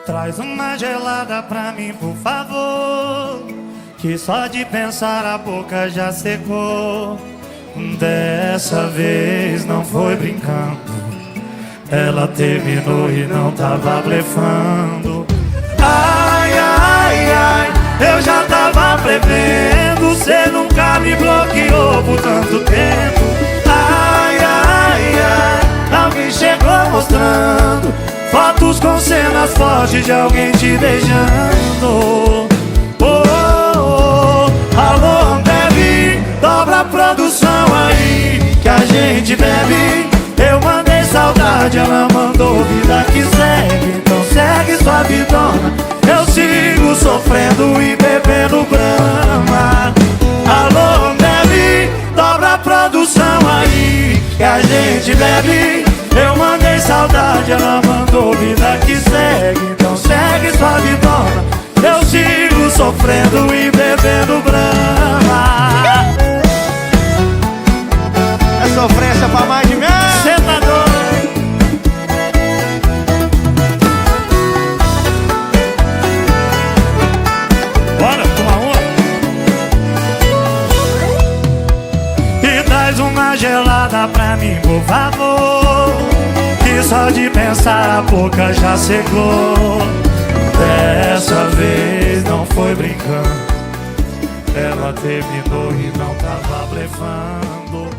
Traz uma gelada pra mim, por favor, que só de pensar a boca já secou. Dessa vez não foi brincando, ela terminou e não tava blefando. Ai, ai, ai, eu já tava prevendo, cê nunca me bloqueou por tanto tempo. Ai, ai, ai, alguém chegou mostrando fotos com cenas fortes de alguém te beijando. Oh, oh, oh. Alô, Ambev, dobra a produção aí que a gente bebe. Eu mandei saudade, ela mandou vida que segue. Então segue sua vidona, eu sigo sofrendo e bebendo Brahma. Alô, Ambev, dobra a produção aí que a gente bebe. Eu mandei saudade, ela mandou vida que segue. Então segue sua vidona, eu sigo sofrendo e bebendo Brahma. É sofrência pra mais de mim. Cê tá doido? Bora tomar uma? E traz uma gelada pra mim, por favor, que só de pensar a boca já secou. Dessa vez não foi brincando, ela terminou e não tava blefando.